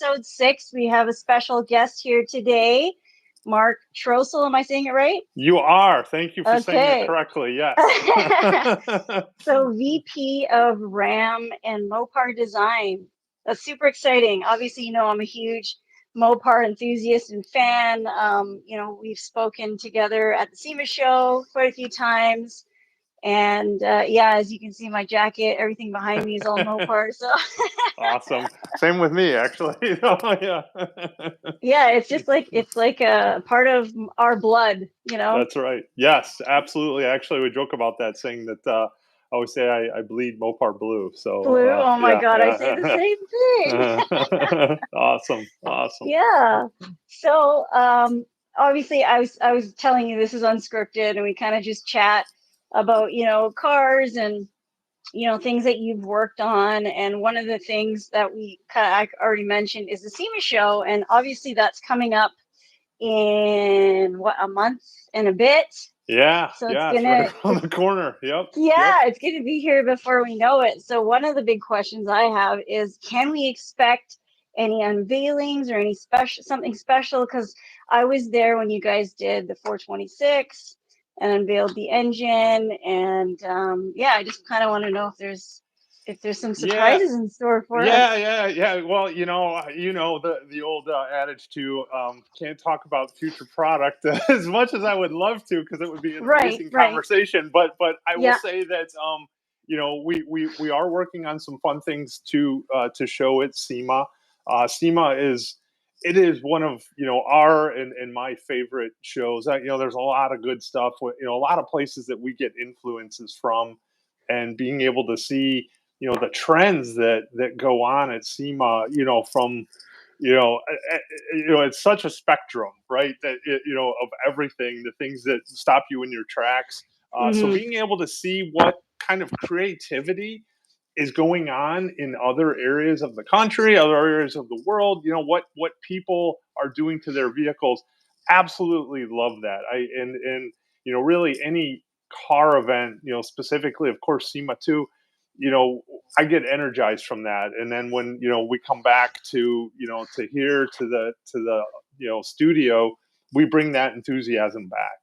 episode 6. We have a special guest here today, Mark Trostle. Am I saying it right? You are. Thank you for saying it Okay. correctly. Yes. So VP of RAM and Mopar design. That's super exciting. Obviously, I'm a huge Mopar enthusiast and fan. We've spoken together at the SEMA show quite a few times. And as you can see, my jacket, everything behind me is all Mopar. So Awesome. Same with me, actually. Yeah. yeah, it's like a part of our blood. That's right. Yes, absolutely. Actually, we joke about that, saying that I always say I bleed Mopar blue. So Blue. Oh my yeah, God, I say the yeah. same thing. Awesome. Yeah. So obviously I was telling you this is unscripted and we kind of just chat about, cars and things that you've worked on. And one of the things that I already mentioned is the SEMA show. And obviously that's coming up in a month and a bit. Yeah, So it's right around the corner. Yep. It's going to be here before we know it. So one of the big questions I have is, can we expect any unveilings or something special? Because I was there when you guys did the 426 and unveiled the engine, and I just kind of want to know if there's some surprises in store for us. Yeah. Well, the old adage to can't talk about future product as much as I would love to, because it would be an amazing conversation. But I will say that we are working on some fun things to show at SEMA. SEMA is one of our and my favorite shows. There's a lot of good stuff. A lot of places that we get influences from, and being able to see the trends that go on at SEMA, from it's such a spectrum, right? That of everything, the things that stop you in your tracks. So being able to see what kind of creativity is going on in other areas of the country, other areas of the world, what people are doing to their vehicles, absolutely love that. And really any car event, specifically, of course, SEMA too. I get energized from that. And then when we come back to to here to the studio, we bring that enthusiasm back.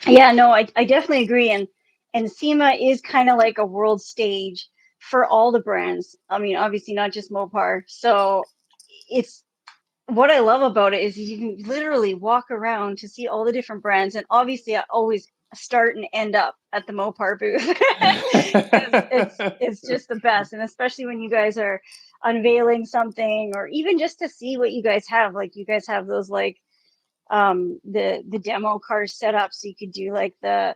Yeah, no, I definitely agree. And SEMA is kind of like a world stage for all the brands. I mean, obviously not just Mopar. So it's what I love about it is you can literally walk around to see all the different brands. And obviously I always start and end up at the Mopar booth. it's just the best. And especially when you guys are unveiling something, or even just to see what you guys have. Like you guys have those the demo cars set up so you could do like the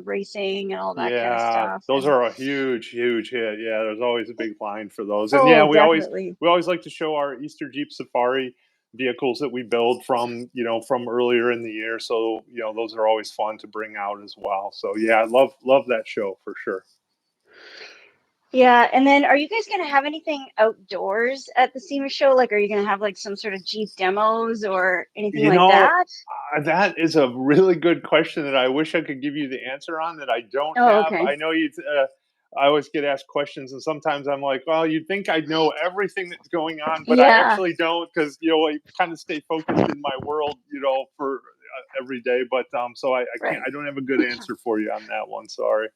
racing and all that kind of stuff. Those are a huge hit. Yeah, there's always a big line for those. And we definitely. always like to show our Easter Jeep Safari vehicles that we build from earlier in the year. So those are always fun to bring out as well. So I love that show for sure. Yeah, and then are you guys going to have anything outdoors at the SEMA show? Like, are you going to have like some sort of Jeep demos or anything like that? That is a really good question that I wish I could give you the answer on, that I don't have. Okay. I know I always get asked questions, and sometimes I'm like, well, you'd think I'd know everything that's going on, but I actually don't, because I kind of stay focused in my world, for every day. But so I can't. I don't have a good answer for you on that one. Sorry.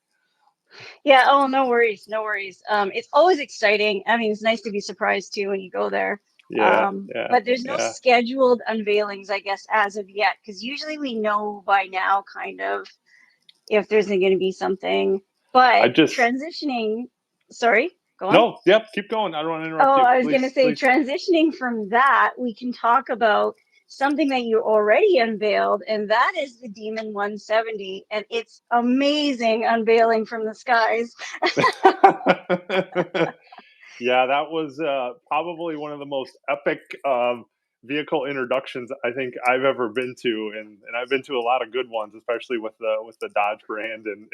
Yeah. Oh, no worries. No worries. It's always exciting. I mean, it's nice to be surprised too when you go there. But there's no scheduled unveilings, I guess, as of yet, because usually we know by now kind of if there's going to be something. But transitioning, sorry, go on. No, yep, keep going. I don't want to interrupt you. I was going to say, transitioning from that, we can talk about something that you already unveiled, and that is the Demon 170, and it's amazing unveiling from the skies. Yeah, that was probably one of the most epic vehicle introductions I think I've ever been to, and I've been to a lot of good ones, especially with the Dodge brand and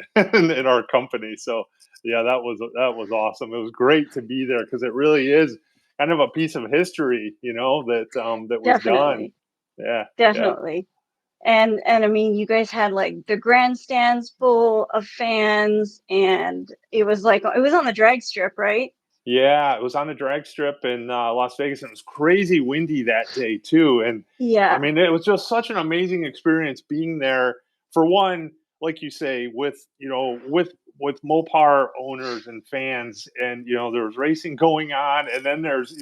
in our company. So that was awesome. It was great to be there, because it really is kind of a piece of history, that was done. Yeah, definitely. And I mean, you guys had like the grandstands full of fans, and it was on the drag strip, right? Yeah, it was on the drag strip in Las Vegas, and it was crazy windy that day too. And I Yeah. mean, it was just such an amazing experience being there. For one, like you say, with with Mopar owners and fans, and there was racing going on, and then there's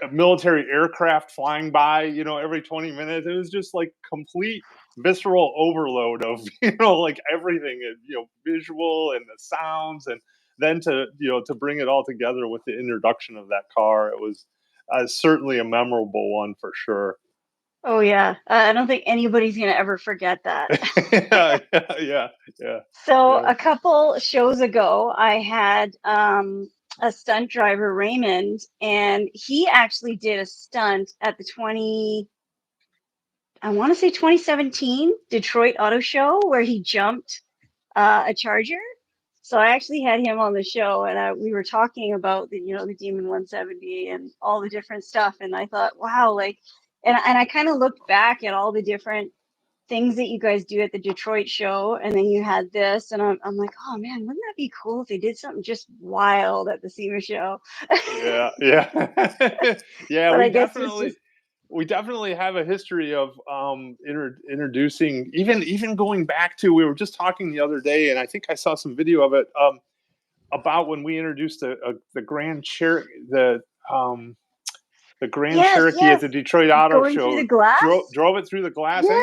a military aircraft flying by, every 20 minutes. It was just like complete visceral overload of like everything, and visual and the sounds, and then to bring it all together with the introduction of that car, it was certainly a memorable one for sure. Oh yeah. I don't think anybody's gonna ever forget that. Yeah, yeah, yeah, So yeah. a couple shows ago, I had a stunt driver, Raymond, and he actually did a stunt at the I want to say 2017 Detroit Auto Show where he jumped a Charger. So I actually had him on the show, and we were talking about the Demon 170 and all the different stuff. And I thought, wow, like, and I kind of looked back at all the different things that you guys do at the Detroit show, and then you had this, and I'm like, oh man, wouldn't that be cool if they did something just wild at the SEMA show? Yeah, yeah. Yeah, But we I guess it's definitely just we definitely have a history of introducing, even going back to, we were just talking the other day, and I think I saw some video of it, about when we introduced the Grand Cherokee, the Grand yes, Cherokee at yes, the Detroit Auto going through Show. the glass. Drove it through the glass. Yeah,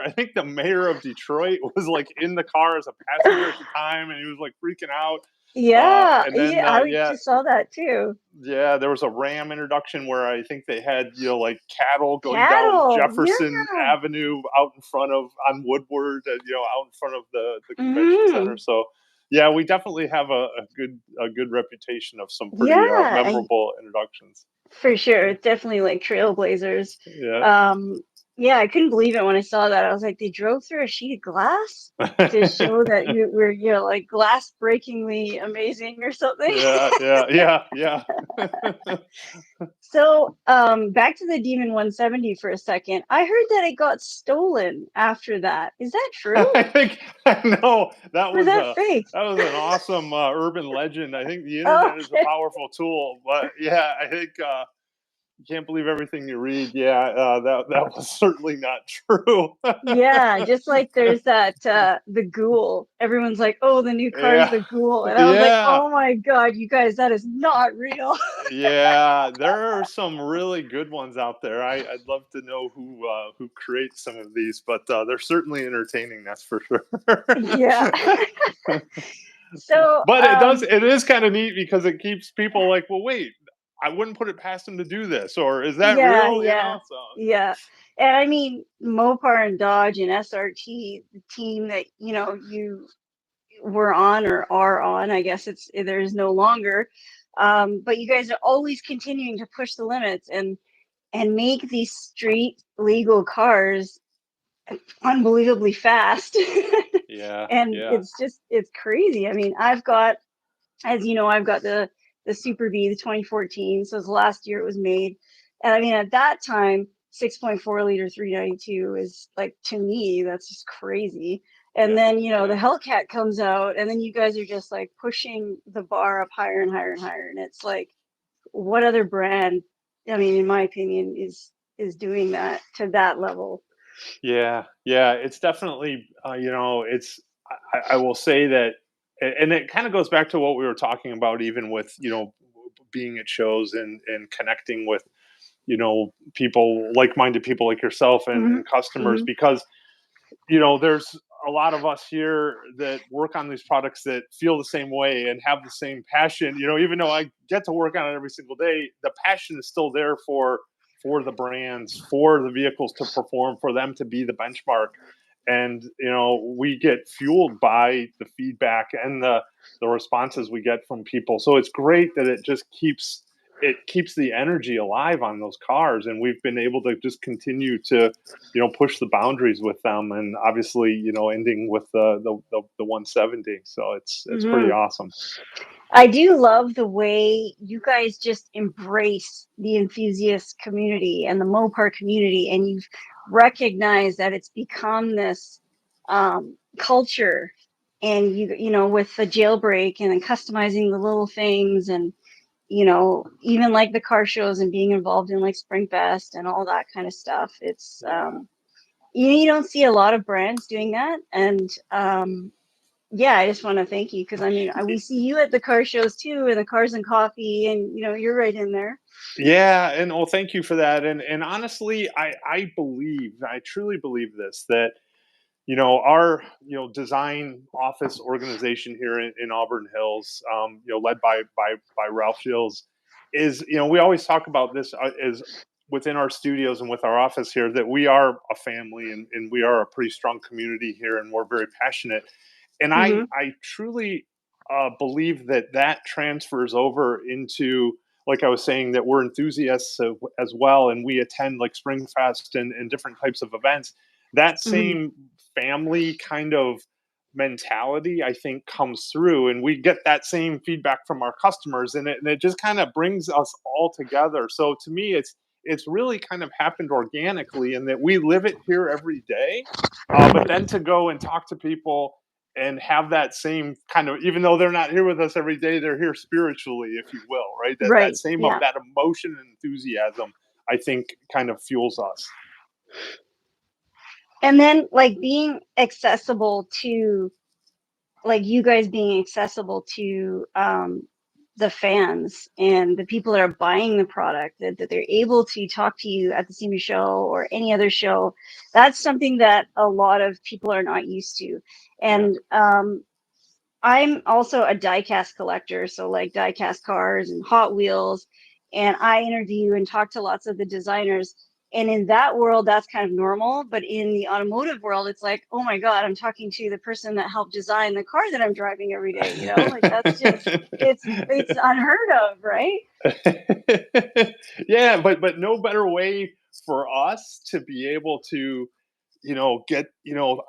I think the mayor of Detroit was like in the car as a passenger at the time, and he was like freaking out. yeah, And then yeah. I yeah, just saw that too. yeah, there was a Ram introduction where I think they had like cattle going down Cattle, Jefferson yeah. Avenue out in front of, on Woodward, out in front of the convention center. Hmm. So yeah, we definitely have a good reputation of some pretty Yeah, memorable introductions. for sure. It's definitely like trailblazers. Yeah. Um, yeah, I couldn't believe it when I saw that. I was like, they drove through a sheet of glass to show that you were, like glass breakingly amazing or something. Yeah, yeah, yeah, yeah. So, back to the Demon 170 for a second. I heard that it got stolen after that. Is that true? I think I know that Or is was that fake? an awesome urban legend. I think the internet is a Okay. powerful tool, but yeah, I think you can't believe everything you read. Yeah, that was certainly not true. Yeah, just like there's that the Ghoul. Everyone's like, "Oh, the new car is Yeah, the Ghoul," and I was like, yeah, "Oh my god, you guys, that is not real." yeah. There are some really good ones out there. I'd love to know who creates some of these, but they're certainly entertaining. That's for sure. Yeah. So, But it is kind of neat because it keeps people like, well, wait, I wouldn't put it past him to do this, or is that yeah, real? yeah, So yeah. And I mean, Mopar and Dodge and SRT, the team that you were on or are on. I guess there's no longer. But you guys are always continuing to push the limits and make these street legal cars unbelievably fast. yeah, And yeah, it's crazy. I mean, I've got, as you know, I've got the Super B, the 2014. So it's the last year it was made. And I mean, at that time, 6.4 liter 392 is like, to me, that's just crazy. And yeah, then, the yeah. Hellcat comes out, and then you guys are just like pushing the bar up higher and higher and higher. And it's like, what other brand, I mean, in my opinion, is doing that to that level? Yeah, yeah, it's definitely, it's, I will say that, and it kind of goes back to what we were talking about, even with, being at shows and connecting with, people, like-minded people like yourself, Hmm. and customers, Hmm. because, there's a lot of us here that work on these products that feel the same way and have the same passion. Even though I get to work on it every single day, the passion is still there for the brands, for the vehicles to perform, for them to be the benchmark. And we get fueled by the feedback and the responses we get from people. So it's great that it keeps the energy alive on those cars, and we've been able to just continue to push the boundaries with them, and obviously ending with the 170. So it's pretty Hmm. awesome. I do love the way you guys just embrace the enthusiast community and the Mopar community, and you've recognized that it's become this culture. And with the jailbreak and then customizing the little things, and even like the car shows and being involved in like Spring Fest and all that kind of stuff. It's Yeah. you don't see a lot of brands doing that. And yeah, I just want to thank you because I mean, we see you at the car shows too, and the Cars and Coffee, and you're right in there. Yeah, and well, thank you for that. And honestly, I truly believe this, that our design office organization here in Auburn Hills, led by Ralph Gilles, is we always talk about this as within our studios and with our office here, that we are a family, and we are a pretty strong community here, and we're very passionate. And I Hmm. I truly believe that that transfers over into, like I was saying, that we're enthusiasts as well, and we attend like Spring Fest and different types of events. That Hmm. same family kind of mentality, I think, comes through, and we get that same feedback from our customers, and it just kind of brings us all together. So to me, it's really kind of happened organically in that we live it here every day. But then to go and talk to people and have that same kind of, even though they're not here with us every day, they're here spiritually, if you will, right? That Right. same Yeah. that emotion and enthusiasm, I think, kind of fuels us. And then like being accessible to, like you guys being accessible to the fans and the people that are buying the product, that they're able to talk to you at the SEMA show or any other show. That's something that a lot of people are not used to. Yeah. And I'm also a diecast collector, so like diecast cars and Hot Wheels, and I interview and talk to lots of the designers. And in that world, that's kind of normal. But in the automotive world, it's like, oh my God, I'm talking to the person that helped design the car that I'm driving every day. Like that's just it's unheard of, right? Yeah, but no better way for us to be able to get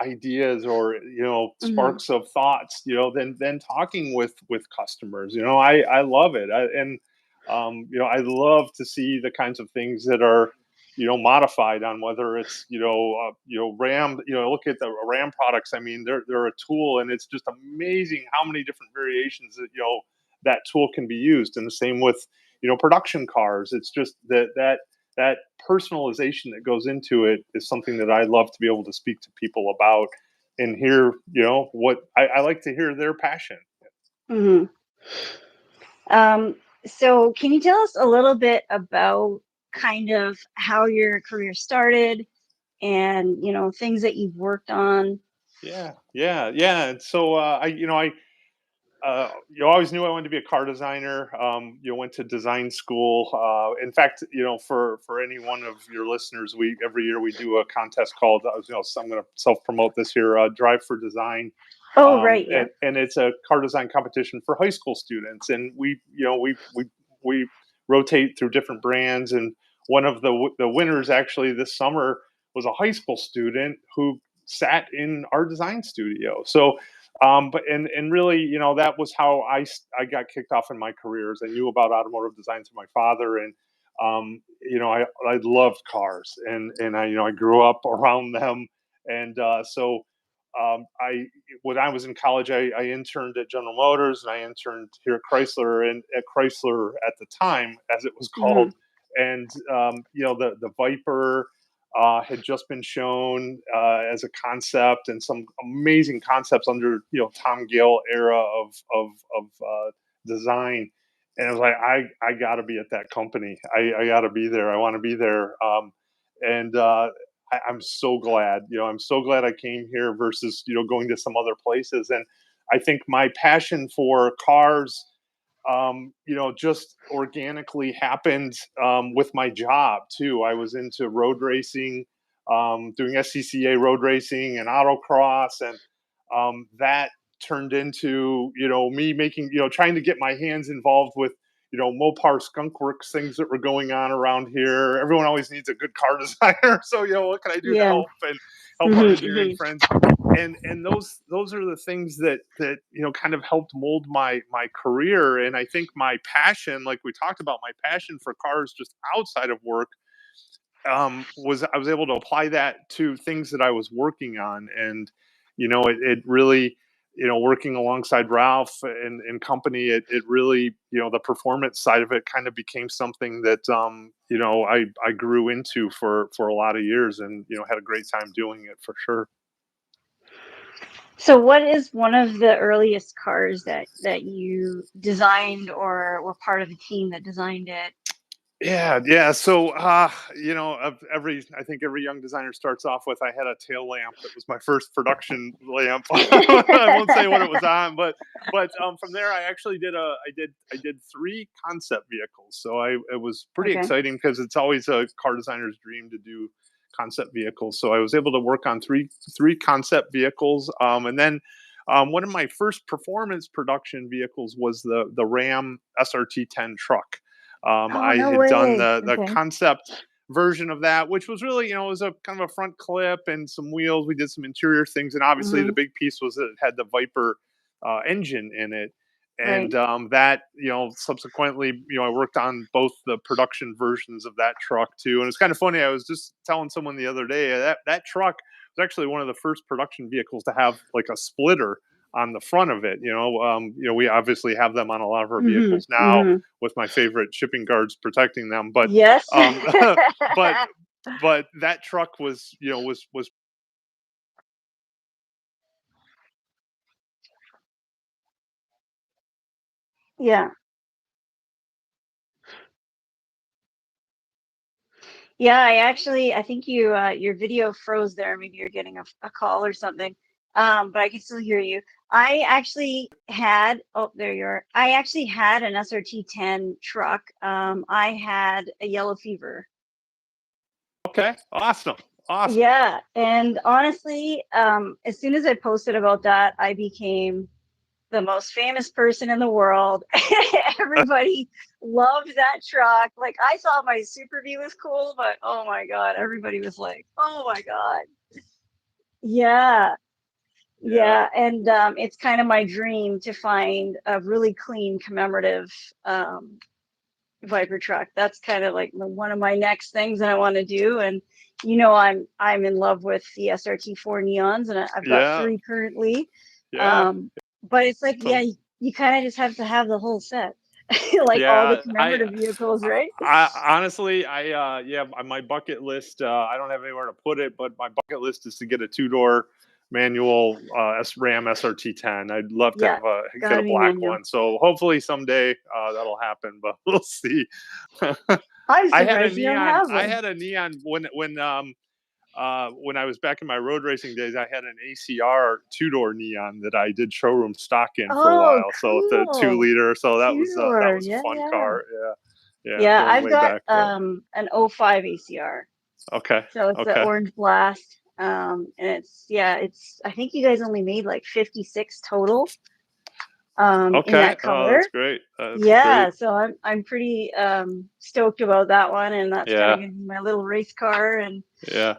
ideas, or Hmm. sparks of thoughts, than talking with customers. I love it. I love to see the kinds of things that are modified on, whether it's Ram. Look at the Ram products. I mean, they're a tool, and it's just amazing how many different variations that that tool can be used. And the same with production cars. It's just that personalization that goes into it is something that I love to be able to speak to people about and hear, what I like to hear their passion. Hmm. Um, so can you tell us a little bit about kind of how your career started and things that you've worked on? Yeah. And so, always knew I wanted to be a car designer. Went to design school. In fact, for any one of your listeners, we every year we do a contest called, so I'm going to self promote this here, Drive for Design. Oh, right, yeah. And it's a car design competition for high school students, and we rotate through different brands, and one of the winners actually this summer was a high school student who sat in our design studio. So but and really, that was how I got kicked off in my careers. I knew about automotive design through my father, and I loved cars, and I grew up around them. And so I when I was in college, I interned at General Motors, and I interned here at Chrysler, and at Chrysler at the time, as it was Hmm. called. And the Viper had just been shown as a concept, and some amazing concepts under Tom Gale era of design. And I was like, I got to be at that company. I got to be there. I want to be there. And I'm so glad. I'm so glad I came here versus going to some other places. And I think my passion for cars, just organically happened with my job too. I was into road racing, doing SCCA road racing and autocross, and that turned into me making trying to get my hands involved with Mopar skunkworks things that were going on around here. Everyone always needs a good car designer, so what can I do to Yeah. help and help our Hmm. engineering Hmm. friends? And those are the things that kind of helped mold my career. And I think my passion, like we talked about, my passion for cars just outside of work, was I was able to apply that to things that I was working on. And it really working alongside Ralph and company, it really, the performance side of it kind of became something that, I grew into for a lot of years, and, had a great time doing it for sure. So what is one of the earliest cars that you designed or were part of a team that designed it? Yeah, yeah. So, I think every young designer starts off with, I had a tail lamp that was my first production lamp. I won't say what it was on, but from there, I did three concept vehicles. So it was pretty Okay. exciting because it's always a car designer's dream to do concept vehicles. So I was able to work on three concept vehicles, and then. One of my first performance production vehicles was the Ram SRT10 truck. Oh, I no had done way. the Okay. concept version of that, which was really, it was a kind of a front clip and some wheels. We did some interior things, and obviously the Hmm. big piece was that it had the Viper engine in it. Right. And that, subsequently, I worked on both the production versions of that truck too. And it's kind of funny. I was just telling someone the other day that truck was actually one of the first production vehicles to have like a splitter on the front of it. We obviously have them on a lot of our Hmm. vehicles now Hmm. with my favorite shipping guards protecting them. But Yes. um, but but that truck was was Yeah. Yeah, I think your video froze there. Maybe you're getting a call or something. But I can still hear you. Oh, there you are. I actually had an SRT10 truck. I had a yellow fever. okay. Awesome, awesome. Yeah, and honestly, as soon as I posted about that, I became the most famous person in the world. Everybody loved that truck. Like I saw my Super V was cool, but oh my God, everybody was like, oh my God. Yeah. Yeah, Yeah. And it's kind of my dream to find a really clean commemorative um, Viper truck. That's kind of like one of my next things that I want to do. And I'm in love with the SRT4 neons, and I've got yeah, three currently. yeah. Um, but it's like, yeah, Some you kind of just have to have the whole set, like all the Yeah, commemorative vehicles, right? honestly, yeah, on my bucket list, I don't have anywhere to put it, but my bucket list is to get a two-door manual Ram SRT10. I'd love to Yeah, have get gotta a be black manual. one. So hopefully someday that'll happen, but we'll see. I'm I had a surprised you don't neon. have I one. had a neon when I was back in my road racing days. I had an ACR two-door neon that I did showroom stock in for a Oh, while. So the two cool. liter. So Two that door. was a Yeah, fun yeah. car. Yeah, yeah, Yeah, going I've way got back. But an '05 ACR. okay, So it's the okay, orange blast. And it's I think you guys only made like 56 total in okay. that Oh, color. that's great. That's great. Yeah, so I'm pretty stoked about that one, and that's kind of Yeah, gonna be my little race car. And yeah.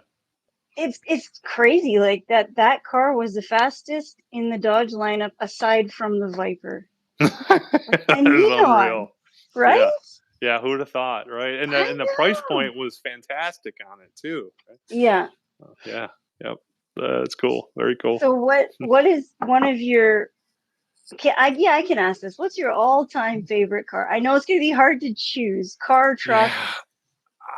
it's crazy like that car was the fastest in the Dodge lineup aside from the Viper. That And is neon, unreal. Yeah, right? yeah. Who'd have thought, right? I And the price know. point was fantastic on it too. Right? Yeah. Yeah, yep. That's cool. Very cool. So what is one of your I can ask this. What's your all-time favorite car? I know it's gonna be hard to choose. Car, truck.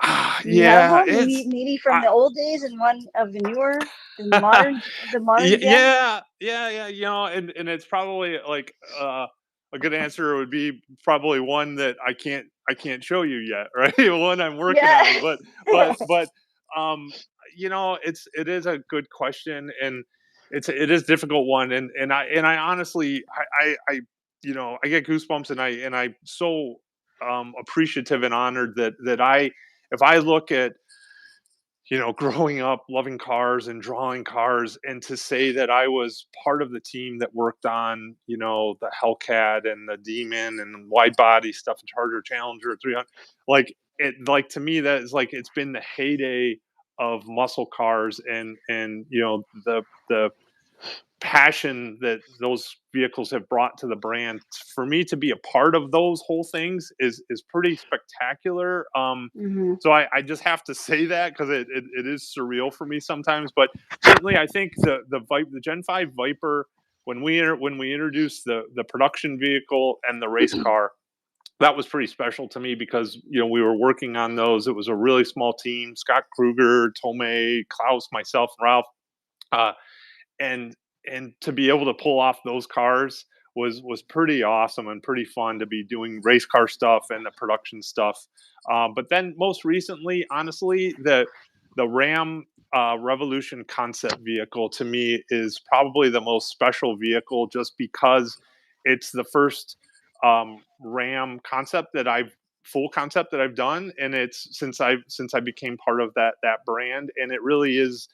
Yeah. Do you have Yeah, one? Maybe from I, the old days and one of the newer, the modern gen? yeah, yeah, yeah. And it's probably like a good answer would be probably one that I can't show you yet, right? One I'm working Yeah. on, but um, it is a good question, and it is a difficult one, and I honestly I get goosebumps, and I so appreciative and honored that I if I look at growing up loving cars and drawing cars, and to say that I was part of the team that worked on, the Hellcat and the Demon and wide body stuff and Charger Challenger 300, like to me that is like it's been the heyday of muscle cars, and the passion that those vehicles have brought to the brand. For me to be a part of those whole things is pretty spectacular. Hmm. So I just have to say that because it is surreal for me sometimes. But certainly, I think the Gen 5 Viper when we introduced the production vehicle and the race car, that was pretty special to me because we were working on those. It was a really small team: Scott Kruger, Tomei, Klaus, myself, and Ralph. Uh, and to be able to pull off those cars was pretty awesome and pretty fun to be doing race car stuff and the production stuff. But then most recently, honestly, the Ram Revolution concept vehicle to me is probably the most special vehicle, just because it's the first Ram concept that I've full concept that I've done, and it's since I became part of that brand, and it really is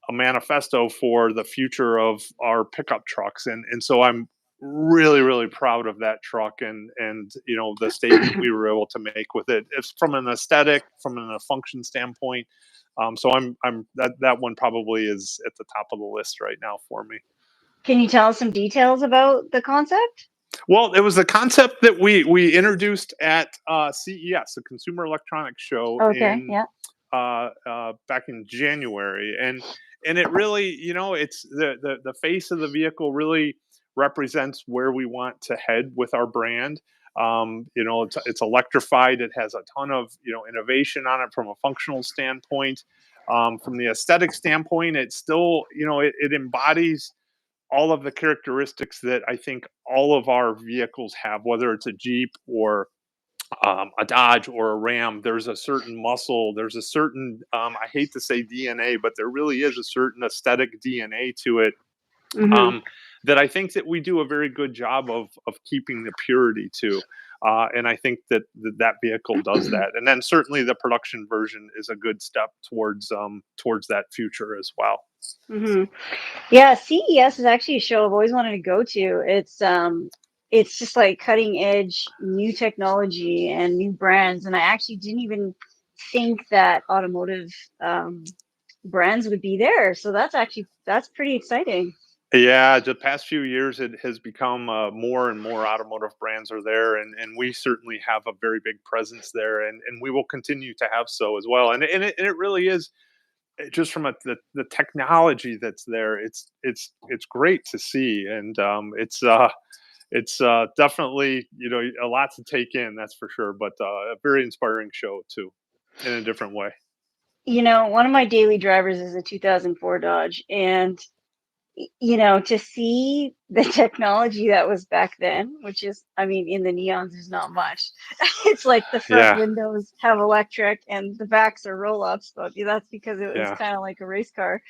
a manifesto for the future of our pickup trucks, and so I'm really proud of that truck, and the statement we were able to make with it. It's from an aesthetic, from a function standpoint. So I'm that one probably is at the top of the list right now for me. Can you tell us some details about the concept? Well, it was a concept that we introduced at CES, the Consumer Electronics Show, Okay, in yeah. back in January, and it really, it's the face of the vehicle really represents where we want to head with our brand. It's electrified. It has a ton of innovation on it from a functional standpoint. From the aesthetic standpoint, it's still it embodies all of the characteristics that I think all of our vehicles have, whether it's a Jeep or a Dodge or a Ram. There's a certain muscle, there's a certain, I hate to say DNA, but there really is a certain aesthetic DNA to it, Mm-hmm. um, that I think that we do a very good job of keeping the purity to. And I think that vehicle does that. And then certainly the production version is a good step towards that future as well. Mm-hmm. Yeah, CES is actually a show I've always wanted to go to. It's just like cutting edge new technology and new brands, and I actually didn't even think that automotive um, brands would be there. So that's pretty exciting. Yeah, the past few years, it has become more and more automotive brands are there, and we certainly have a very big presence there, and we will continue to have so as well. And it really is just from the technology that's there. It's great to see, and it's definitely a lot to take in, that's for sure. But a very inspiring show too, in a different way. One of my daily drivers is a 2004 Dodge, and to see the technology that was back then, which is, I mean, in the neons, there's not much. It's like the front Yeah, windows have electric and the backs are roll ups, but that's because it was yeah, kind of like a race car.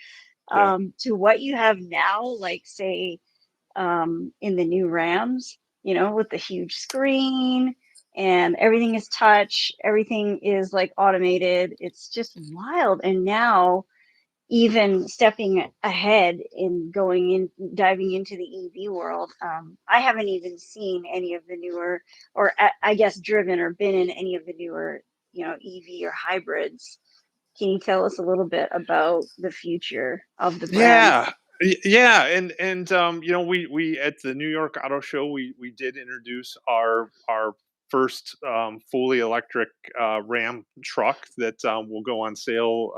yeah. To what you have now, like say, in the new Rams, with the huge screen and everything is touch, everything is like automated. It's just wild. And now, even stepping ahead in going in, diving into the EV world, I haven't even seen any of the newer, or I guess driven or been in any of the newer, EV or hybrids. Can you tell us a little bit about the future of the brands? Yeah. Yeah, and we at the New York Auto Show, we did introduce our first fully electric Ram truck that will go on sale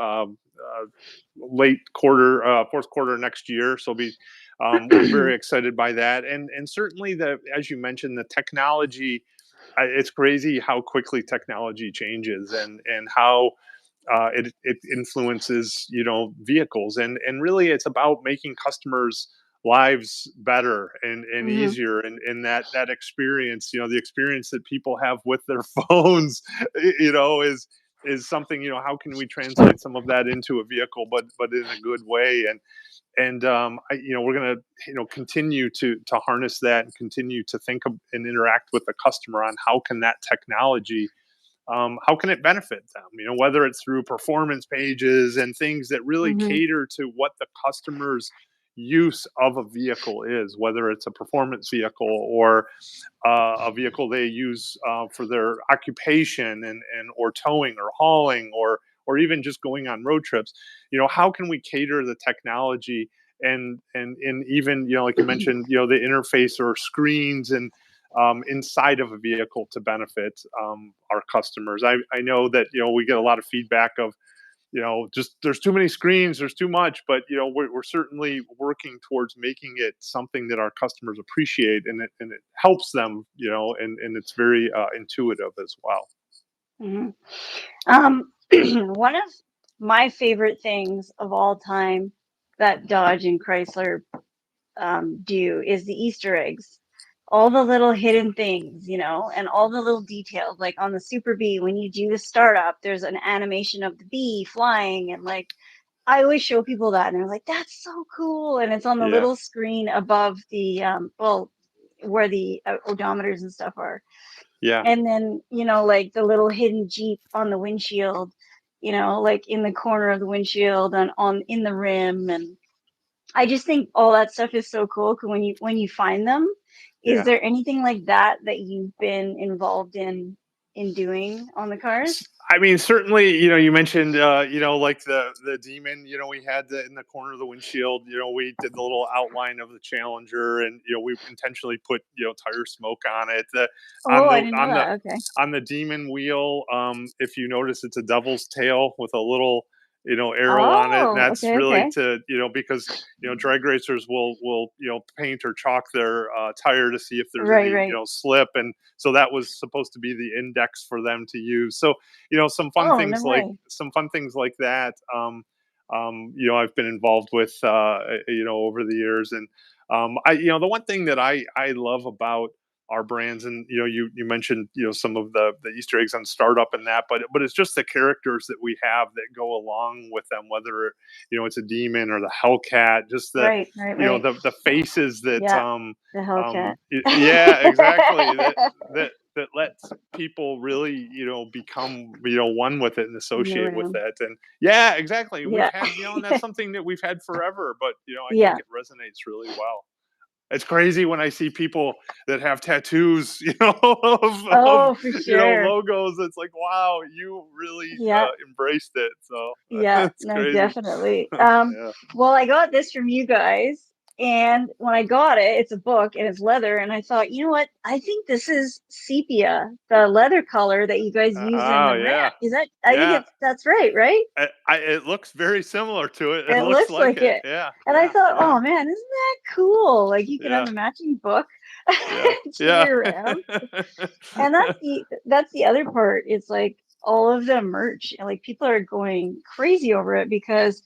late quarter, fourth quarter next year. So be we're very excited by that, and certainly the, as you mentioned, the technology. It's crazy how quickly technology changes, and how it influences vehicles, and really it's about making customers lives better and Hmm. easier, and that experience, the experience that people have with their phones, is something, how can we translate some of that into a vehicle, but in a good way, and we're going to continue to harness that and continue to think of and interact with the customer on how can that technology, how can it benefit them? Whether it's through performance pages and things that really Hmm. cater to what the customer's use of a vehicle is, whether it's a performance vehicle or a vehicle they use for their occupation, and or towing or hauling, or even just going on road trips. How can we cater the technology, and even like you mentioned, the interface or screens and inside of a vehicle to benefit our customers. I know that we get a lot of feedback of just there's too many screens, there's too much, but we're certainly working towards making it something that our customers appreciate, and it helps them, and it's very intuitive as well. Mhm. One of my favorite things of all time that Dodge and Chrysler do is the Easter eggs. All the little hidden things, and all the little details. Like on the Super Bee, when you do the startup, there's an animation of the bee flying, and like I always show people that, and they're like, "That's so cool!" And it's on the Yeah, little screen above the well, where the odometers and stuff are. yeah. And then, like the little hidden Jeep on the windshield, like in the corner of the windshield and on in the rim. And I just think all that stuff is so cool. 'Cause when you find them, is Yeah. there anything like that that you've been involved in doing on the cars? I mean, certainly, you mentioned, like the demon, we had in the corner of the windshield, we did the little outline of the Challenger, and we intentionally put, tire smoke on it. Oh, On I the didn't know on the that. Okay. on the demon wheel, if you notice, it's a devil's tail with a little, arrow on it, and Oh, that's okay, really okay. to, because drag racers will paint or chalk their tire to see if there's Right, any right. slip, and so that was supposed to be the index for them to use. So Oh, no way. some fun things like that. I've been involved with, over the years, and the one thing that I love about our brands, and you mentioned some of the Easter eggs on startup and that, but it's just the characters that we have that go along with them, whether it's a demon or the Hellcat, just Right, right, right. the faces that Yeah, the Hellcat. yeah, exactly, that lets people really become one with it and In the associate with room. it. And yeah, exactly, we've Yeah. had and that's something that we've had forever, but I think Yeah. it resonates really well. It's crazy when I see people that have tattoos, of Oh, for sure. logos. It's like, wow, you really Yeah. embraced it. So Yeah, it's no, crazy. definitely. Yeah. Well, I got this from you guys, and when I got it, it's a book and it's leather, and I thought, you know what? I think this is sepia, the leather color that you guys use in Oh the Ram. yeah, Is that? I think yeah. that's right, right? It looks very similar to it. It It looks looks like like it. it. Yeah, And I yeah, thought, yeah, oh man, isn't that cool? Like you could have yeah, a matching book yeah, to yeah. your Ram. And that's the other part. It's like all of the merch, and like people are going crazy over it because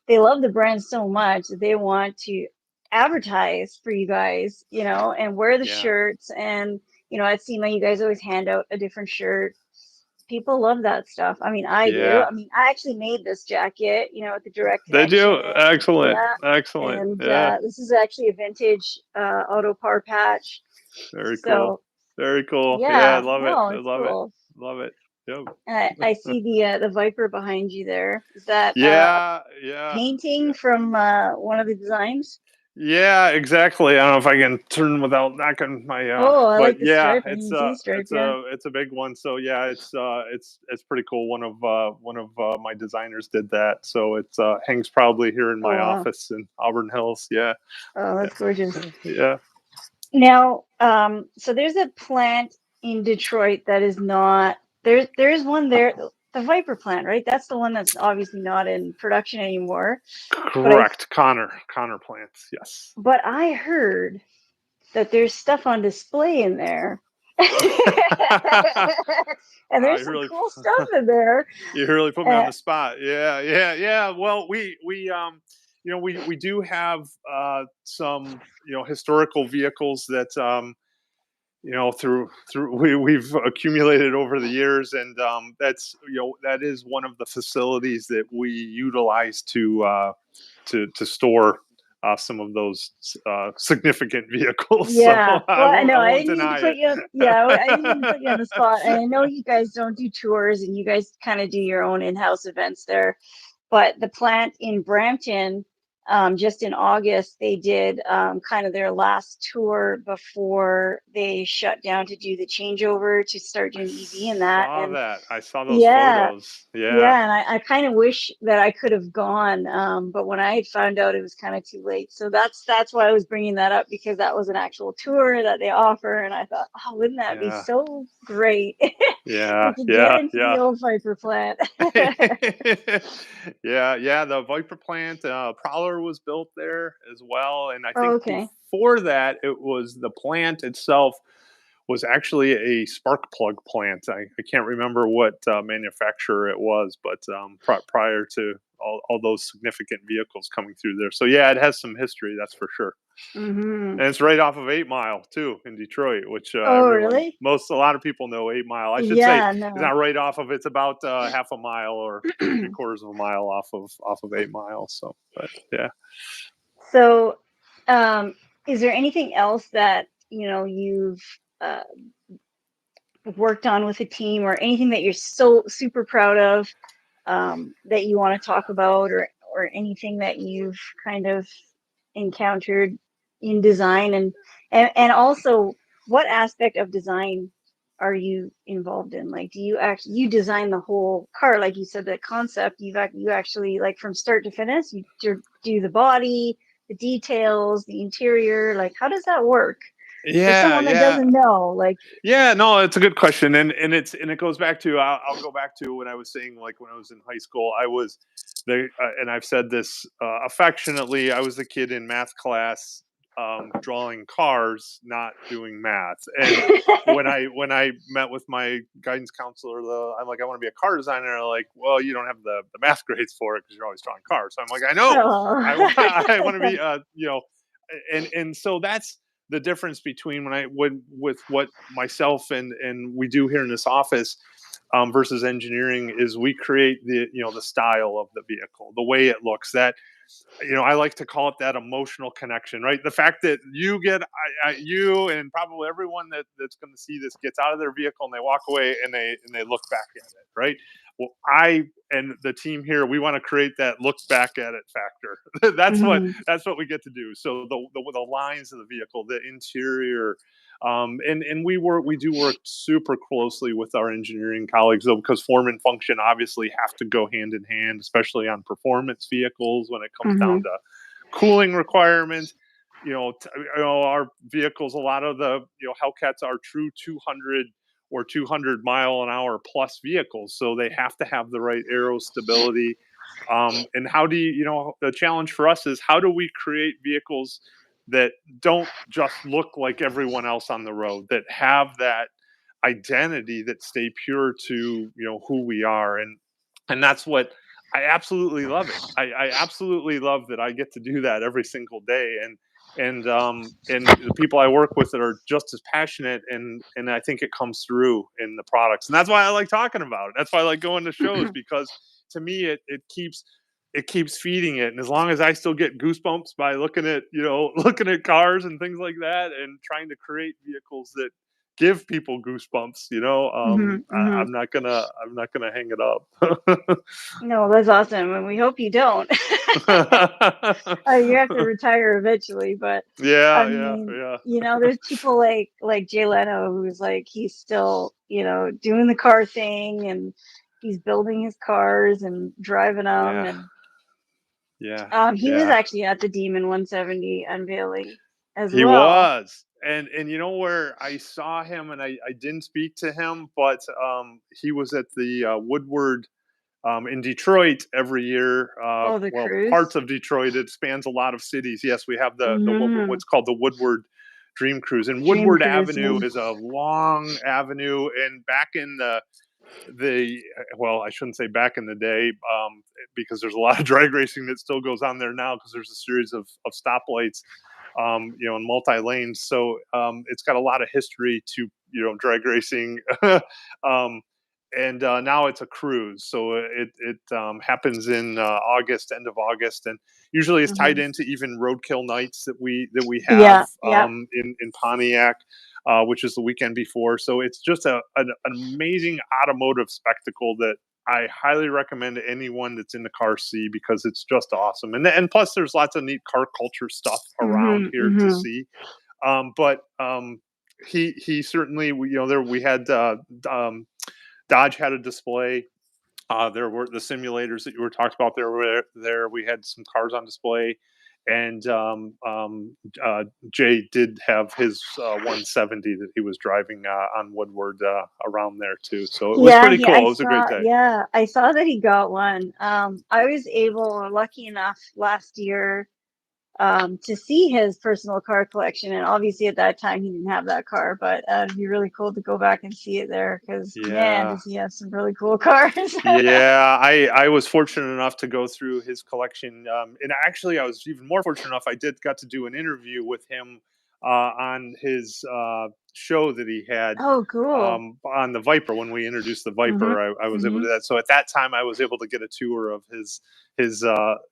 they love the brand so much that they want to advertise for you guys, and wear the Yeah, shirts. And at SEMA, you guys always hand out a different shirt. People love that stuff. I mean, I do. yeah. I mean, I actually made this jacket, with the direct They connection. do. Excellent, Yeah. excellent. And Yeah, this is actually a vintage auto par patch. very cool, So very cool. Yeah, I yeah, love it. no, I it's love it. cool. Love it. And I see the Viper behind you there. Is that a Yeah, yeah, painting yeah. from one of the designs? Yeah, exactly. I don't know if I can turn without knocking my Oh, I but like the yeah, stripe. I didn't see the stripe. Yeah. it's a big one. So yeah, it's pretty cool. One of my designers did that. So it's hangs proudly here in Oh my wow. office in Auburn Hills. Yeah. Oh, that's gorgeous. Yeah. Yeah. Now, so there's a plant in Detroit that is not there. There's one there, the Viper plant, right? That's the one that's obviously not in production anymore. But I Correct. Connor plants. Yes. but I heard that there's stuff on display in there. And I there's some really cool stuff in there. You really put me on Uh, the spot. Yeah, yeah, yeah. Well, we do have some historical vehicles that through we've accumulated over the years, and that's that is one of the facilities that we utilize to store some of those significant vehicles. So yeah. Well, I know I I won't didn't mean to deny put it. you on, yeah, I didn't mean to put you on the spot. And I know you guys don't do tours and you guys kind of do your own in-house events there. But the plant in Brampton, just in August, they did kind of their last tour before they shut down to do the changeover to start I doing EV and that. saw And that. I saw those yeah, photos. Yeah. yeah, and I kind of wish that I could have gone, but when I had found out, it was kind of too late. So that's why I was bringing that up, because that was an actual tour that they offer, and I thought, oh, wouldn't that be Yeah. so great? Yeah. We could get Yeah. into the Yeah. old Viper plant. Yeah, yeah, the Viper plant, Prowler was built there as well, and I Oh, think okay. before that, it was the plant itself was actually a spark plug plant. I can't remember what manufacturer it was, but prior to all those significant vehicles coming through there. So yeah, it has some history, that's for sure. Hmm. And it's right off of 8 Mile too in Detroit, which Oh, everyone, really? a lot of people know 8 Mile. I should say Yeah, it's not no. right off of. It's about half a mile or three quarters of a mile off of 8 Mile. So, but yeah, So, um, is there anything else that you've uh, worked on with a team, or anything that you're so super proud of, that you want to talk about, or anything that you've kind of encountered in design, and also, what aspect of design are you involved in? Like, do you design the whole car, like you said, the concept, you actually, like, from start to finish, you do the body, the details, the interior, like, how does that work for yeah, someone that yeah. doesn't know, like? Yeah, no, it's a good question, and it goes back to I'll go back to when I was saying, like, when I was in high school, I was the and I've said this affectionately, I was the kid in math class drawing cars, not doing math. And when I met with my guidance counselor, I'm like, I want to be a car designer. They're like, well, you don't have the math grades for it because you're always drawing cars. So I'm like, I know, I want Oh. I want to be and so that's the difference between when I would with what myself and we do here in this office versus engineering is we create the style of the vehicle, the way it looks. That I like to call it that emotional connection, right? The fact that you and probably everyone that's going to see this gets out of their vehicle and they walk away and they look back at it, right? Well, I and the team here, we want to create that look back at it factor. Hmm. That's what we get to do. So the lines of the vehicle, the interior, and we do work super closely with our engineering colleagues, though, because form and function obviously have to go hand in hand, especially on performance vehicles when it comes down Hmm. to cooling requirements. Our vehicles, a lot of the Hellcats are true 200 or 200 mile an hour plus vehicles, so they have to have the right aero stability. And how do the challenge for us is how do we create vehicles that don't just look like everyone else on the road, that have that identity, that stay pure to who we are. And that's what I absolutely love it. I absolutely love that I get to do that every single day. And the people I work with that are just as passionate, and I think it comes through in the products. And that's why I like talking about it. That's why I like going to shows, because to me it keeps feeding it. And as long as I still get goosebumps by looking at looking at cars and things like that, and trying to create vehicles that give people goosebumps, Hmm. Hmm. I'm not gonna hang it up. No, that's awesome, and we hope you don't. You have to retire eventually, but I Yeah, yeah, mean, yeah, there's people like Jay Leno, who's like, he's still, doing the car thing, and he's building his cars and driving them, yeah, and yeah, he was yeah. actually at the Demon 170 unveiling as He well. was. And where I saw him, and I didn't speak to him, but he was at the Woodward in Detroit every year. Oh, the Well, cruise. parts of Detroit. It spans a lot of cities. Yes, we have the Hmm. what's called the Woodward Dream Cruise, and Dream Woodward cruise, Avenue yeah. is a long avenue. And back in the well, I shouldn't say back in the day, because there's a lot of drag racing that still goes on there now, because there's a series of stoplights, and multi lanes. So it's got a lot of history to drag racing. um, and now it's a cruise, so it happens in August, end of August, and usually it's tied Hmm. into even roadkill nights that we have Yeah, yeah. in Pontiac, which is the weekend before. So it's just an amazing automotive spectacle that I highly recommend anyone that's in the car see, because it's just awesome. And plus, there's lots of neat car culture stuff around Mhm. here to Mhm. see. But he certainly, there we had Dodge had a display. There were the simulators that you were talking about. There. We had some cars on display, and Jay did have his 170 that he was driving on Woodward around there too. So it was Yeah, pretty I cool. It was a great saw, day. yeah, I saw that he got one. I was lucky enough last year to see his personal car collection. And obviously at that time he didn't have that car, but it'd be really cool to go back and see it there because man, Yeah. does he have some really cool cars. Yeah, I was fortunate enough to go through his collection, and actually, I was even more fortunate enough. I did got to do an interview with him on his show that he had Oh, cool. on the Viper. When we introduced the Mhm. Viper, I was able to Mhm. do that. So at that time, I was able to get a tour of his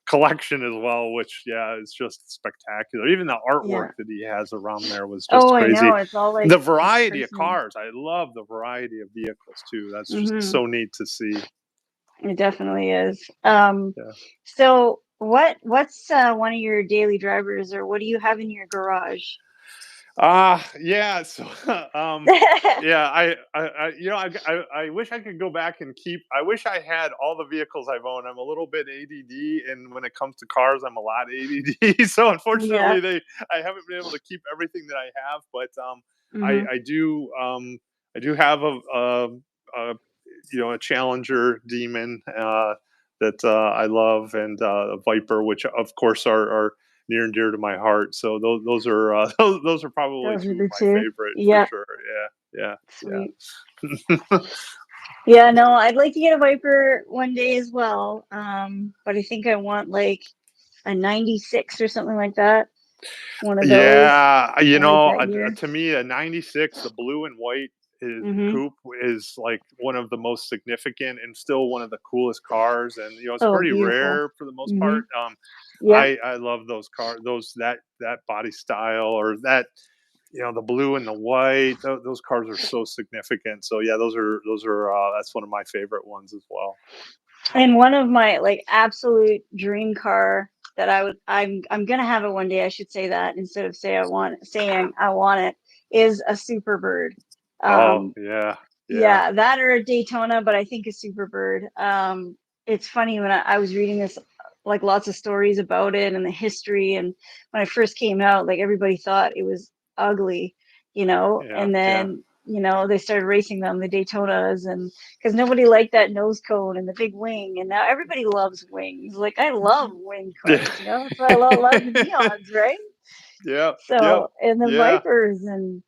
collection as well, which yeah, is just spectacular. Even the artwork Yeah. that he has around there was Oh, just I crazy. know. It's all like The variety of personal. cars, I love the variety of vehicles too. That's just Mhm. so neat to see. It definitely is. Yeah. So what's one of your daily drivers, or what do you have in your garage? Yeah. So, yeah, I wish I could go back and keep. I wish I had all the vehicles I've owned. I'm a little bit ADD, and when it comes to cars, I'm a lot ADD. So, Yeah. unfortunately, I haven't been able to keep everything that I have. But I, Mhm. I do, I do have a a Challenger Demon that I love, and a Viper, which of course are near and dear to my heart. So those are those are probably Those are two of the my two. favorite for Yeah. sure. Yeah, Sweet. yeah, yeah. Yeah, no, I'd like to get a Viper one day as well. But I think I want like a 96 or something like that. One of those. Yeah, I like that year. to me, a '96, the blue and white Mhm. coupe is like one of the most significant and still one of the coolest cars, and it's Oh, pretty beautiful. rare for the most part. Mhm. Yep. I love those cars, that body style, or that the blue and the white. Those cars are so significant. So yeah, those are that's one of my favorite ones as well. And one of my like absolute dream car that I'm gonna have it one day. I should say that instead of saying I want it is a Superbird. Oh Um, yeah, yeah, yeah, that or a Daytona, but I think a Superbird. It's funny when I was reading this, like lots of stories about it and the history, and when I first came out, like everybody thought it was ugly, yeah, and yeah. then they started racing them, the Daytonas, and because nobody liked that nose cone and the big wing, and now everybody loves wings. Like I love wing Yeah. cars, that's why I love the neons, right? Yep, yep, So, and the yeah. Vipers, and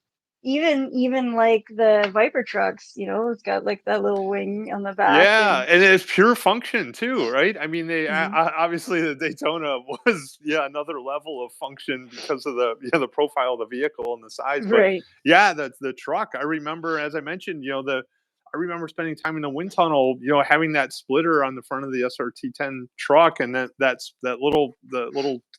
even like the Viper trucks, it's got like that little wing on the back, Yeah, and and it's pure function too, right? I mean, mhm, obviously the Daytona was another level of function because of the profile of the vehicle and the size. But right. yeah, the truck. I remember, as I mentioned, I remember spending time in the wind tunnel, having that splitter on the front of the SRT10 truck, and that little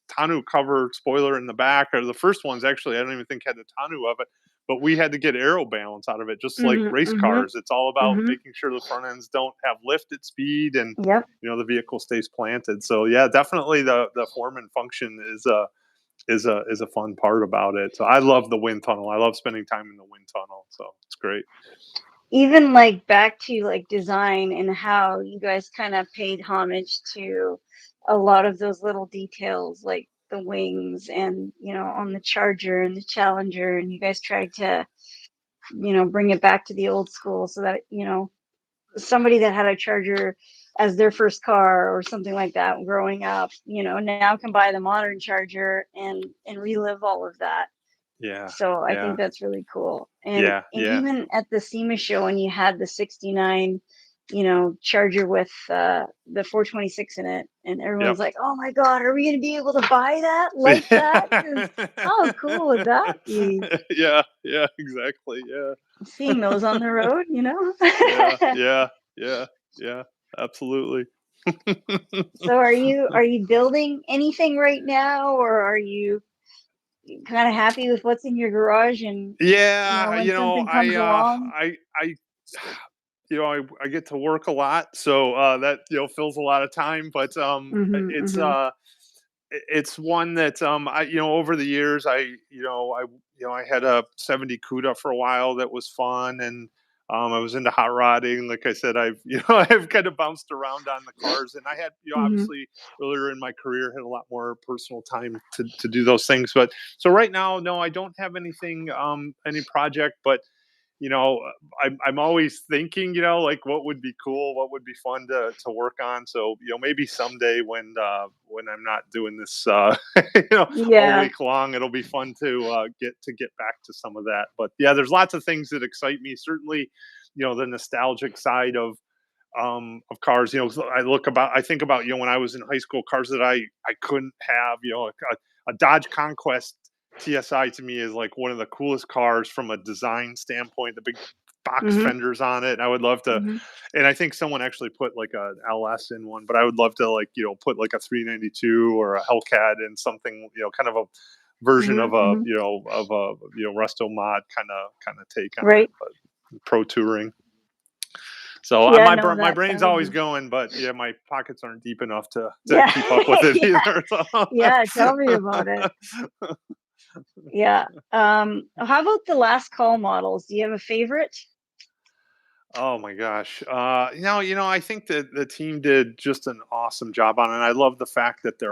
tonneau cover spoiler in the back. Or the first ones actually, I don't even think had the tonneau of it, but we had to get aero balance out of it, just like Mhm, race mhm, cars. It's all about mhm. making sure the front ends don't have lift at speed, and Yep. the vehicle stays planted. So yeah, definitely the form and function is a fun part about it. So I love the wind tunnel. I love spending time in the wind tunnel. So it's great. Even like back to like design and how you guys kind of paid homage to a lot of those little details, like the wings and on the Charger and the Challenger, and you guys tried to bring it back to the old school so that somebody that had a Charger as their first car or something like that growing up, now can buy the modern Charger and relive all of that. Yeah, So I think yeah, that's really cool. And yeah, and yeah. even at the SEMA show when you had the 69, Charger with the 426 in it, and Yep. everyone's like, "Oh my God, are we going to be able to buy that like that? Because how cool would that be? Yeah, yeah, exactly. Yeah. Seeing those on the road, Yeah, yeah, yeah, yeah, absolutely. So are you building anything right now, or are you kind of happy with what's in your garage, and Yeah, when something comes I along? I get to work a lot, so that fills a lot of time. But it's Mm-hmm. it's one that I over the years I had a 70 CUDA for a while that was fun, and I was into hot rodding. Like I said, I've I've kind of bounced around on the cars, and I had Mm-hmm. obviously earlier in my career had a lot more personal time to do those things. But so right now, no, I don't have anything any project, but you know, I'm always thinking, like what would be cool, what would be fun to work on. So, maybe someday when I'm not doing this, all Yeah. week long, it'll be fun to get back to some of that. But yeah, there's lots of things that excite me. Certainly, the nostalgic side of cars. I think about, when I was in high school, cars that I couldn't have, a Dodge Conquest TSI to me is like one of the coolest cars from a design standpoint, the big box Mm-hmm. fenders on it. And I would love to, Mm-hmm. and I think someone actually put like a LS in one, but I would love to like, put like a 392 or a Hellcat in something, kind of a version of Mm-hmm. a, Mm-hmm. Resto mod kind of take on it, Right. but pro touring. So Yeah. my No, my that brain's would always be. going, but yeah, my pockets aren't deep enough to Yeah. keep up with it Yeah. either. So. Yeah. Tell me about it. Yeah. How about the last call models? Do you have a favorite? Oh my gosh. I think that the team did just an awesome job on it. And I love the fact that they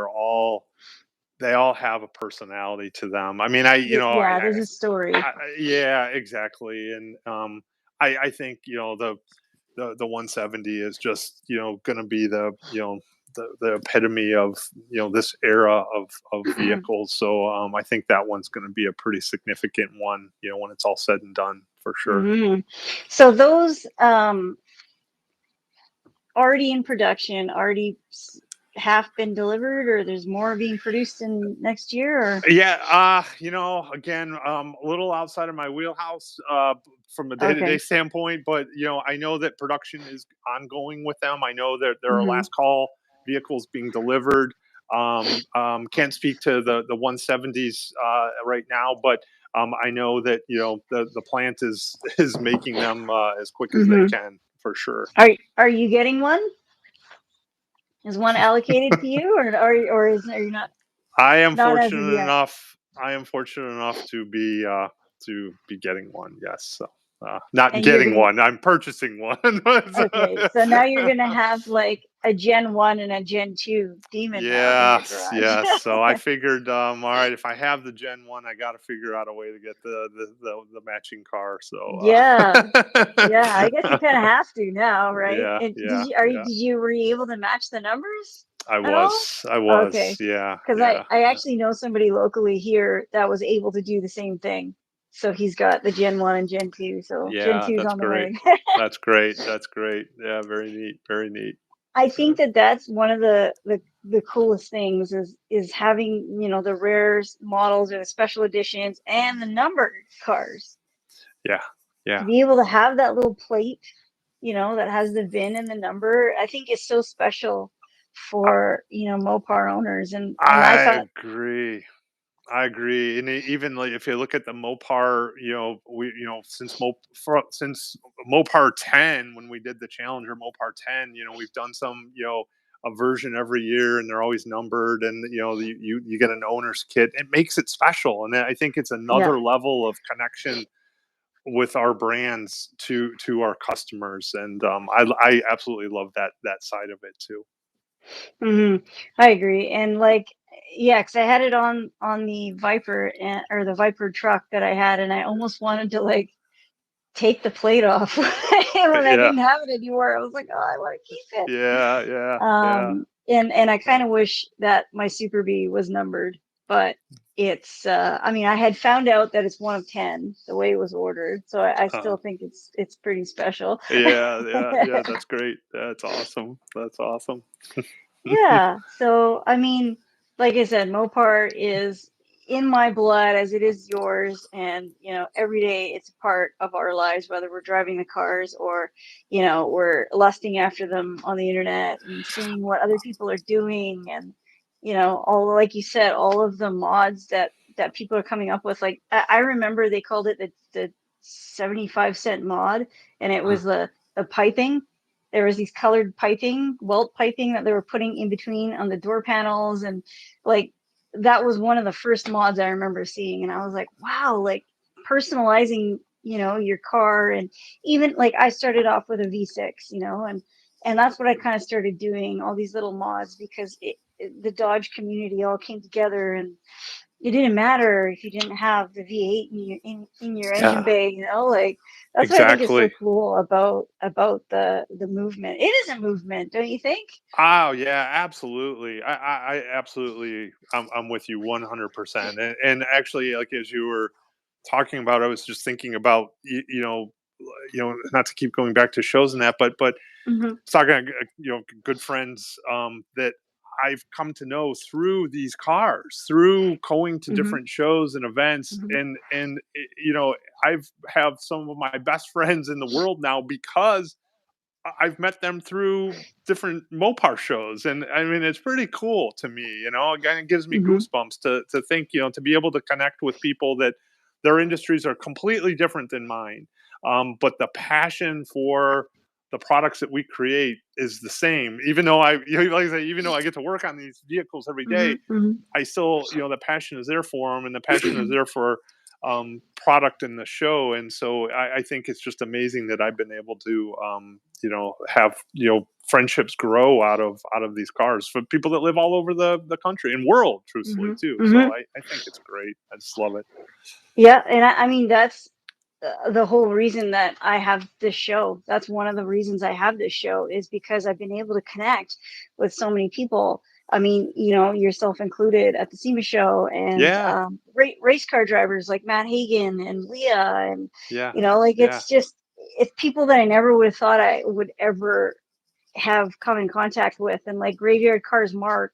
all have a personality to them. I mean, Yeah. There's a story. yeah, exactly. And I think the 170 is just going to be the epitome of this era of vehicles. So I think that one's going to be a pretty significant one. When it's all said and done, for sure. Hmm. So those already in production, already half been delivered, or there's more being produced in next year, or Yeah, again, a little outside of my wheelhouse from a day-to-day okay. standpoint, but I know that production is ongoing with them. I know that there are Hmm. last call vehicles being delivered. Can't speak to the 170s right now, but I know that the plant is making them as quick as they Hmm. can, for sure. Are you getting one? Is one allocated to you, or are you not? I am Not as of fortunate yet. enough. I am fortunate enough to be getting one. Yes, so not And you're getting gonna one. I'm purchasing one. Okay, so now you're gonna have like a Gen 1 and a Gen 2 demon now in your Yes, garage. yes. So I figured, all right, if I have the Gen One, I got to figure out a way to get the matching car. So Yeah, yeah. I guess you kind of have to now, right? yeah, And yeah, yeah. were you able to match the numbers I at all? was, I was. Okay, Yeah, because yeah, I yeah. actually know somebody locally here that was able to do the same thing. So he's got the Gen 1 and Gen 2. So Gen Yeah, 2's that's on the great. way. That's great. That's great. Yeah, very neat. Very neat. I Yeah. think that that's one of the coolest things is having, the rare models or the special editions and the numbered cars. Yeah. To Yeah. be able to have that little plate, that has the VIN and the number, I think is so special for, Mopar owners. And I I thought, agree. I agree, and even like if you look at the Mopar, since Mopar 10, when we did the Challenger Mopar 10, we've done some, a version every year, and they're always numbered, and you get an owner's kit. It makes it special, and I think it's yeah. another level of connection with our brands to our customers, and I absolutely love that side of it too. Hmm. I agree. And like, yeah, because I had it on the Viper or the Viper truck that I had, and I almost wanted to like take the plate off when I Yeah, didn't have it anymore. I was like, oh, I want to keep it. yeah, yeah, yeah. And I kind of wish that my Super B was numbered, but it's I mean, I had found out that it's one of 10 the way it was ordered, so I Uh, still think it's pretty special. Yeah, yeah, yeah. That's great. That's awesome. That's awesome. Yeah. So, I mean, like I said, Mopar is in my blood as it is yours. And, every day it's a part of our lives, whether we're driving the cars or, we're lusting after them on the internet and seeing what other people are doing. And, all, like you said, all of the mods that people are coming up with. Like, I remember they called it the 75-cent mod, and it was the piping. There was these colored piping, welt piping that they were putting in between on the door panels, and like that was one of the first mods I remember seeing, and I was like, wow, like personalizing, your car. And even like I started off with a V6, and that's what I kind of started doing, all these little mods, because the Dodge community all came together, and it didn't matter if you didn't have the V8 in your engine Yeah, bay, like that's what I think is so exactly. cool about the movement. It is a movement, don't you think? Oh yeah, absolutely. I absolutely, I'm with you 100%. And actually, like as you were talking about, I was just thinking about not to keep going back to shows and that, but Hmm. talking good friends that I've come to know through these cars, through going to Hmm. different shows and events, Hmm. and I've have some of my best friends in the world now because I've met them through different Mopar shows, and I mean it's pretty cool to me. Again, it gives me Hmm. goosebumps to think, to be able to connect with people that their industries are completely different than mine, but the passion for the products that we create is the same. Even though like I say, even though I get to work on these vehicles every Hmm. day, Hmm. I still, the passion is there for them, and the passion is there for product in the show. And so I think it's just amazing that I've been able to, have friendships grow out of these cars for people that live all over the country and world, truthfully Hmm. too. So Hmm. I think it's great. I just love it. Yeah, and I mean that's the whole reason that I have this show. That's one of the reasons I have this show, is because I've been able to connect with so many people. I mean, yourself included, at the SEMA show, and Yeah, race car drivers like Matt Hagan and Leah, and yeah, like yeah, it's people that I never would have thought I would ever have come in contact with, and like Graveyard Cars Mark,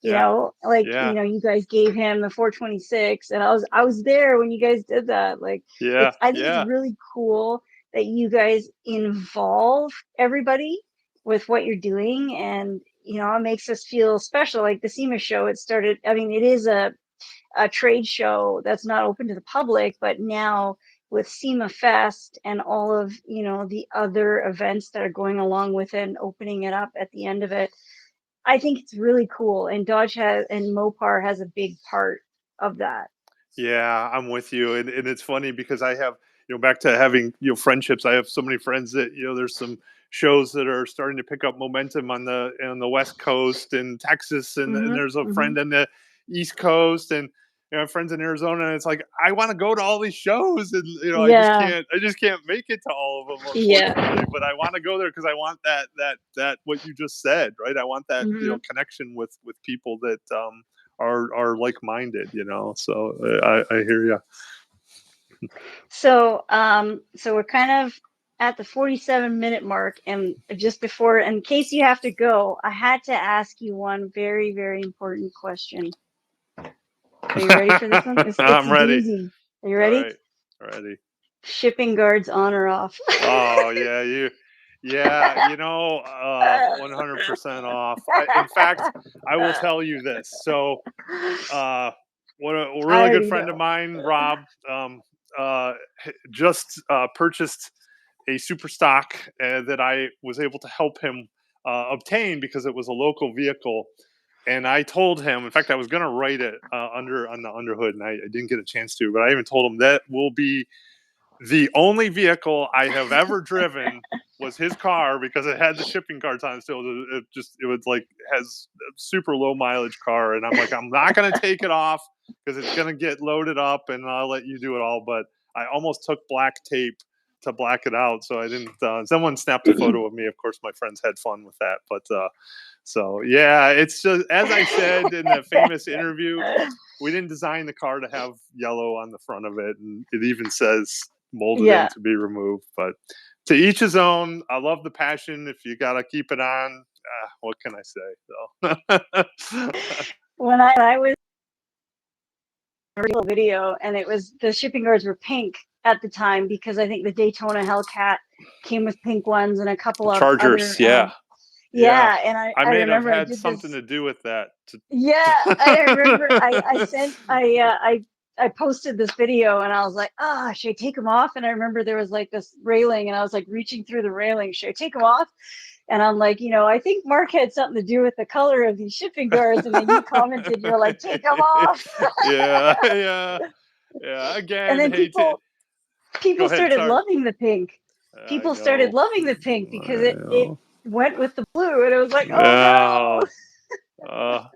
yeah, like yeah, you guys gave him the 426, and I was there when you guys did that. Like yeah, I think it's yeah. really cool that you guys involve everybody with what you're doing, and it makes us feel special. Like the SEMA show, it started, I mean, it is a trade show that's not open to the public, but now with SEMA Fest and all of the other events that are going along with it and opening it up at the end of it, I think it's really cool. And Dodge has, and Mopar has a big part of that. Yeah, I'm with you, and it's funny because I have, back to having, friendships. I have so many friends that, there's some shows that are starting to pick up momentum on the West Coast and Texas, and Hmm. there's a Hmm. friend on the East Coast, and friends in Arizona, and it's like I want to go to all these shows, and Yeah. I just can't make it to all of them, Yeah. unfortunately. But I want to go there because I want that what you just said, right? I want that, Hmm. connection with people that are like minded, So I hear you. So we're kind of at the 47-minute mark, and just before, in case you have to go, I had to ask you one very, very important question. Are you ready for this one? It's I'm a ready. doozy. Are you All ready? right, ready. Shipping guards on or off? Oh yeah, yeah, 100% off. In fact, I will tell you this. So, uh, what a I really good already friend of know. mine, Rob, uh, just purchased a super stock that I was able to help him obtain because it was a local vehicle. And I told him, in fact, I was going to write it under on the underhood, and I didn't get a chance to. But I even told him that will be the only vehicle I have ever driven was his car because it had the shipping cards on it still. It was like has a super low mileage car, and I'm like, I'm not gonna take it off because it's gonna get loaded up, and I'll let you do it all. But I almost took black tape to black it out, so I didn't. Someone snapped a photo of me. Of course, my friends had fun with that, but so yeah, it's just as I said in the famous interview, we didn't design the car to have yellow on the front of it, and it even says molded in Yeah. to be removed. But to each his own. I love the passion. If you gotta keep it on, what can I say? So When I was a real video, and it was, the shipping guards were pink at the time, because I think the Daytona Hellcat came with pink ones, and a couple of Chargers, other yeah, yeah. yeah. And I I may have remember I had did something this. to do with that. Yeah, I remember I sent I I posted this video and I was like, should I take them off? And I remember there was like this railing and I was like reaching through the railing. Should I take them off? And I'm like, I think Mark had something to do with the color of these shipping doors. And then you commented, you're like, take them off. Yeah. And Again, then hate to go people ahead. started Sorry. loving the pink. I People started know. loving the pink because I it know. went with the blue. And it was like, oh no. Oh.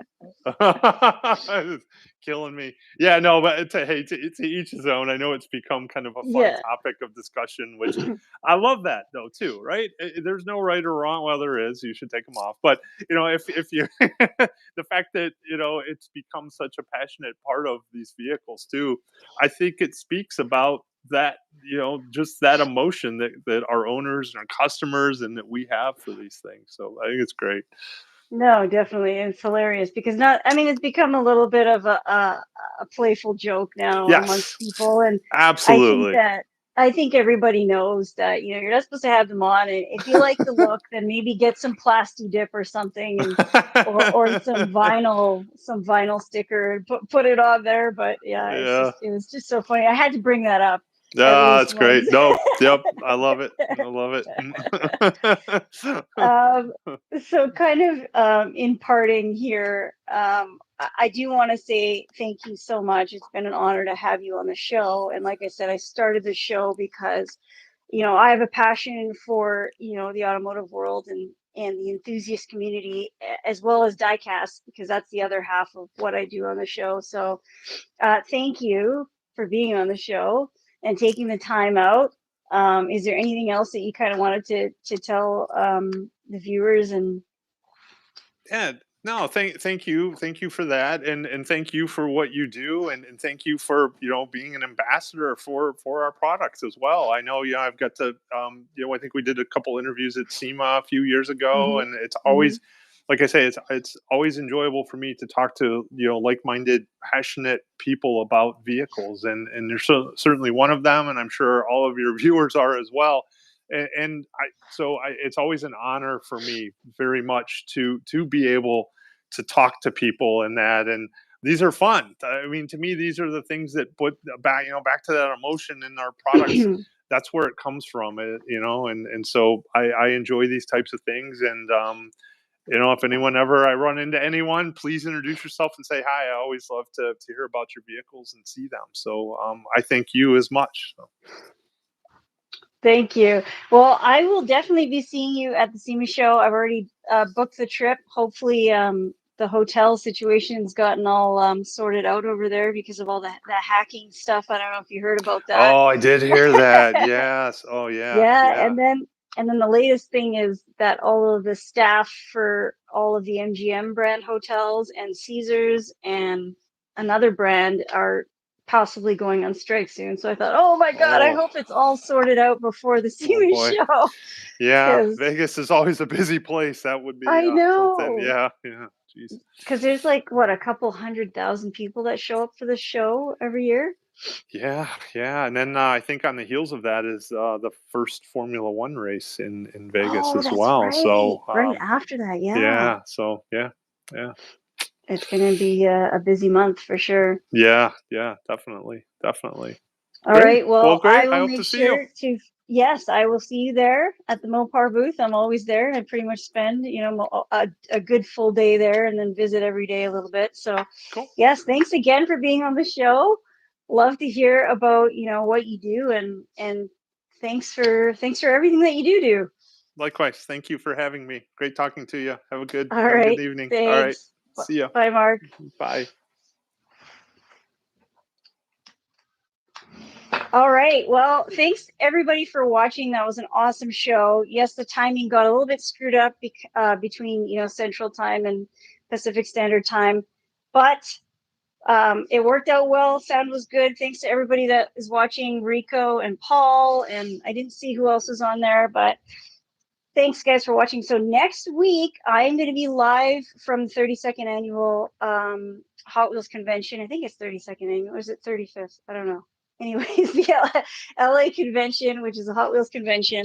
Uh, it's killing me. Yeah, no, but to each his own. I know it's become kind of a fun Yeah. topic of discussion, which I love that though too, right? There's no right or wrong. Well, there is. You should take them off, but if you the fact that it's become such a passionate part of these vehicles too, I think it speaks about that just that emotion that our owners and our customers and that we have for these things. So I think it's great. No, definitely. It's hilarious because it's become a little bit of a playful joke now amongst Yes, people. And I think absolutely. that, I think everybody knows that, you're not supposed to have them on. And if you like the look, then maybe get some plasti dip or something or some vinyl sticker, and put it on there. But yeah, Yeah. it was just so funny. I had to bring that up at Ah, least that's great. once. No, yep, I love it. I love it. Um, so kind of in parting here, I do want to say thank you so much. It's been an honor to have you on the show. And like I said, I started the show because, I have a passion for, the automotive world and the enthusiast community, as well as diecast, because that's the other half of what I do on the show. So thank you for being on the show and taking the time out. Is there anything else that you kind of wanted to tell the viewers? And Yeah, no, thank you for that, and thank you for what you do, and thank you for being an ambassador for our products as well. I know, I've got to, I think we did a couple interviews at SEMA a few years ago, Mhm, and it's mhm. always, like I say, it's always enjoyable for me to talk to like-minded, passionate people about vehicles, and there's certainly one of them, and I'm sure all of your viewers are as well. And it's always an honor for me very much to be able to talk to people and that, and these are fun. I mean, to me, these are the things that put back to that emotion in our products. That's where it comes from, and so I enjoy these types of things. And if anyone ever I run into anyone, please introduce yourself and say hi. I always love to hear about your vehicles and see them. So I thank you as much. So. Thank you. Well, I will definitely be seeing you at the SEMA show. I've already booked the trip. Hopefully, the hotel situation's gotten all sorted out over there because of all the hacking stuff. I don't know if you heard about that. Oh, I did hear that. Yes. Oh, yeah. Yeah, Yeah. and then the latest thing is that all of the staff for all of the MGM brand hotels and Caesars and another brand are possibly going on strike soon. So I thought, oh my God, I Oh, hope it's all sorted out before the oh SEMA boy. show. Yeah. Because Vegas is always a busy place. That would be I something. know, Yeah. Yeah. Jeez. because there's like what, a couple 100,000 people that show up for the show every year. Yeah. Yeah. And then I think on the heels of that is the first Formula One race in Vegas Oh, as that's well. right. So, Right after that, yeah. yeah. So, yeah. Yeah. It's going to be a busy month for sure. Yeah. Yeah. Definitely. Definitely. All Great. right. Well, Well, I great. I will hope to make see you. sure to, yes, I will see you there at the Mopar booth. I'm always there. I pretty much spend, a good full day there and then visit every day a little bit. So, Cool. yes, thanks again for being on the show. Love to hear about, what you do and thanks for everything that you do. Likewise. Thank you for having me. Great talking to you. All Have a good right. evening. All right. Thanks. See ya. Bye, Mark. Bye. All right. Well, thanks everybody for watching. That was an awesome show. Yes, the timing got a little bit screwed up between Central Time and Pacific Standard Time, but it worked out well. Sound was good. Thanks to everybody that is watching, Rico and Paul, and I didn't see who else was on there, but thanks guys for watching. So next week I'm going to be live from the 32nd annual Hot Wheels convention. I think it's 32nd annual, or is it 35th? I don't know. Anyways, the LA convention, which is a Hot Wheels convention.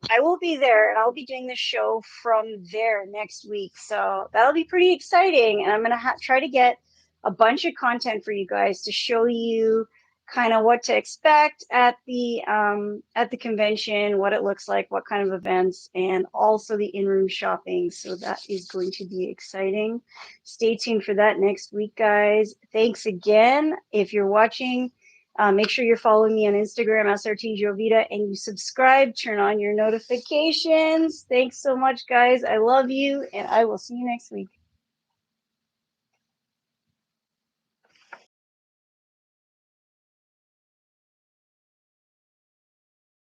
I will be there and I'll be doing the show from there next week. So that'll be pretty exciting. And I'm going to try to get a bunch of content for you guys to show you kind of what to expect at the convention, what it looks like, what kind of events, and also the in-room shopping. So that is going to be exciting. Stay tuned for that next week, guys. Thanks again. If you're watching, make sure you're following me on Instagram, SRTJovita, and you subscribe, turn on your notifications. Thanks so much, guys. I love you, and I will see you next week.